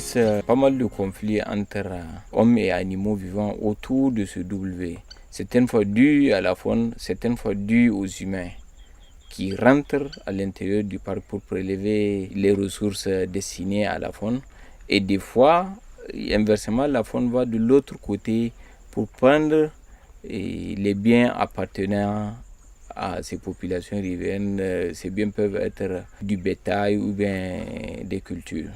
existe pas mal de conflits entre hommes et animaux vivant autour de ce W. Certaines fois dû à la faune, certaines fois dû aux humains qui rentrent à l'intérieur du parc pour prélever les ressources destinées à la faune. Et des fois, inversement, la faune va de l'autre côté pour prendre les biens appartenant à ces populations riveraines. Ces biens peuvent être du bétail ou bien des cultures.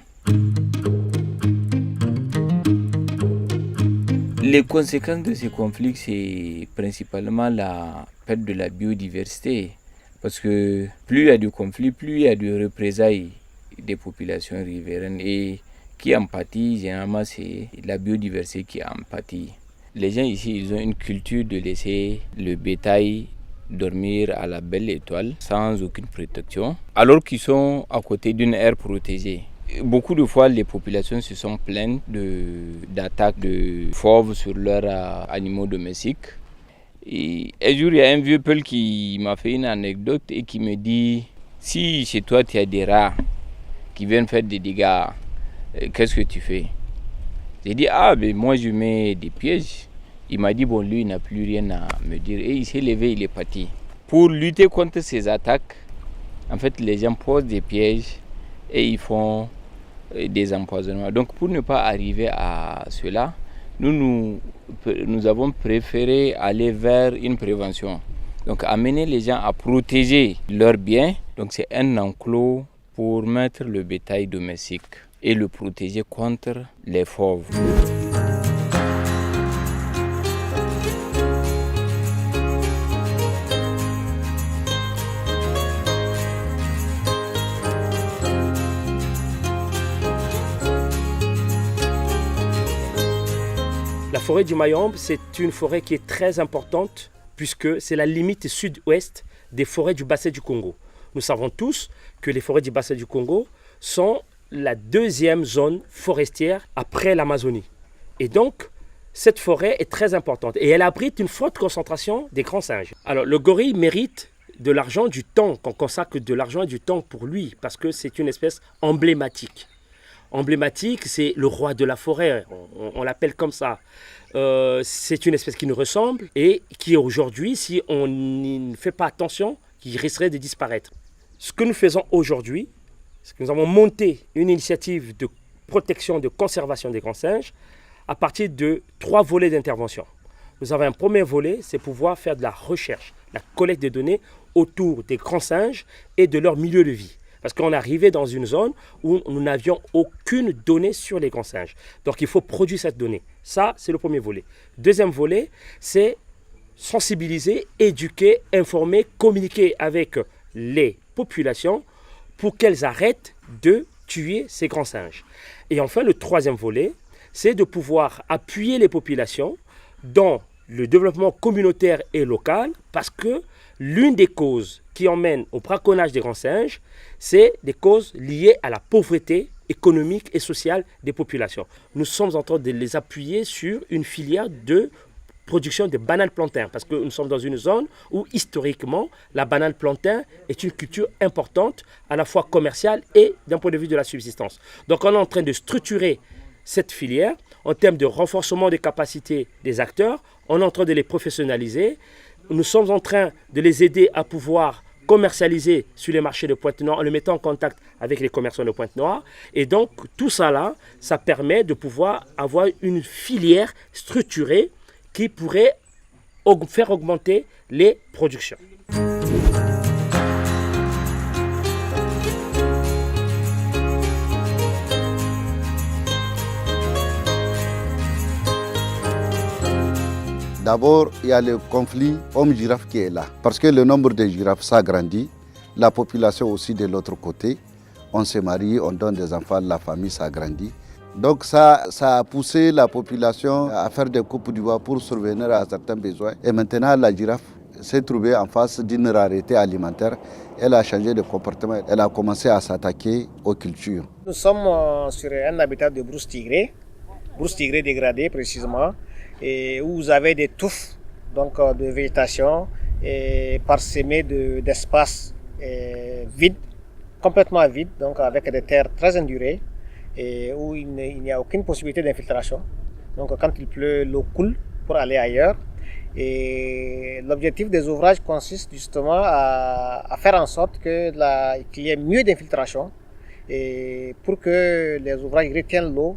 Les conséquences de ces conflits, c'est principalement la perte de la biodiversité. Parce que plus il y a de conflits, plus il y a de représailles des populations riveraines. Et qui en pâtit, généralement, c'est la biodiversité qui en pâtit. Les gens ici, ils ont une culture de laisser le bétail dormir à la belle étoile sans aucune protection, alors qu'ils sont à côté d'une aire protégée. Beaucoup de fois, les populations se sont plaintes d'attaques de fauves sur leurs animaux domestiques. Et un jour, il y a un vieux peul qui m'a fait une anecdote et qui me dit « Si chez toi, tu as des rats qui viennent faire des dégâts, qu'est-ce que tu fais ?» J'ai dit « Ah, ben moi, je mets des pièges. » Il m'a dit « Bon, lui, il n'a plus rien à me dire. » Et il s'est levé, il est parti. Pour lutter contre ces attaques, en fait, les gens posent des pièges et ils font des empoisonnements. Donc, pour ne pas arriver à cela, nous avons préféré aller vers une prévention. Donc, amener les gens à protéger leurs biens. Donc, c'est un enclos pour mettre le bétail domestique et le protéger contre les fauves. La forêt du Mayombe, c'est une forêt qui est très importante puisque c'est la limite sud-ouest des forêts du bassin du Congo. Nous savons tous que les forêts du bassin du Congo sont la deuxième zone forestière après l'Amazonie. Et donc, cette forêt est très importante et elle abrite une forte concentration des grands singes. Alors, le gorille mérite de l'argent, du temps, qu'on consacre de l'argent et du temps pour lui parce que c'est une espèce emblématique. Emblématique, c'est le roi de la forêt, on l'appelle comme ça. C'est une espèce qui nous ressemble et qui aujourd'hui, si on ne fait pas attention, qui risquerait de disparaître. Ce que nous faisons aujourd'hui, c'est que nous avons monté une initiative de protection, de conservation des grands singes à partir de 3 volets d'intervention. Nous avons un premier volet, c'est pouvoir faire de la recherche, la collecte de données autour des grands singes et de leur milieu de vie. Parce qu'on est arrivé dans une zone où nous n'avions aucune donnée sur les grands singes. Donc il faut produire cette donnée. Ça, c'est le premier volet. Deuxième volet, c'est sensibiliser, éduquer, informer, communiquer avec les populations pour qu'elles arrêtent de tuer ces grands singes. Et enfin, le troisième volet, c'est de pouvoir appuyer les populations dans le développement communautaire et local parce que l'une des causes qui emmène au braconnage des grands singes, c'est des causes liées à la pauvreté économique et sociale des populations. Nous sommes en train de les appuyer sur une filière de production de banane plantain parce que nous sommes dans une zone où historiquement la banane plantain est une culture importante à la fois commerciale et d'un point de vue de la subsistance. Donc on est en train de structurer cette filière en termes de renforcement des capacités des acteurs, on est en train de les professionnaliser. Nous sommes en train de les aider à pouvoir commercialiser sur les marchés de Pointe-Noire en le mettant en contact avec les commerçants de Pointe-Noire. Et donc, tout ça là, ça permet de pouvoir avoir une filière structurée qui pourrait faire augmenter les productions. D'abord, il y a le conflit homme-girafe qui est là. Parce que le nombre de girafes s'agrandit, la population aussi de l'autre côté. On se marie, on donne des enfants, la famille s'agrandit. Donc ça a poussé la population à faire des coupes du bois pour survenir à certains besoins. Et maintenant, la girafe s'est trouvée en face d'une rareté alimentaire. Elle a changé de comportement. Elle a commencé à s'attaquer aux cultures. Nous sommes sur un habitat de brousse tigrée dégradée précisément, et où vous avez des touffes donc, de végétation parsemées d'espaces vides, complètement vides, donc avec des terres très endurées. et où il n'y a aucune possibilité d'infiltration. Donc quand il pleut, l'eau coule pour aller ailleurs. Et l'objectif des ouvrages consiste justement à faire en sorte qu'il y ait mieux d'infiltration et pour que les ouvrages retiennent l'eau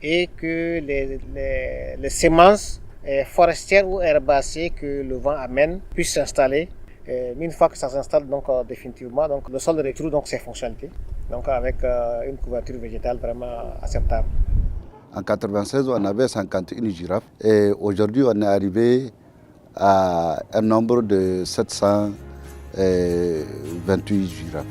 et que les semences forestières ou herbacées que le vent amène puissent s'installer. Une fois que ça s'installe donc définitivement, donc le sol retrouve donc ses fonctionnalités, donc avec une couverture végétale vraiment acceptable. En 1996, on avait 51 girafes et aujourd'hui, on est arrivé à un nombre de 728 girafes.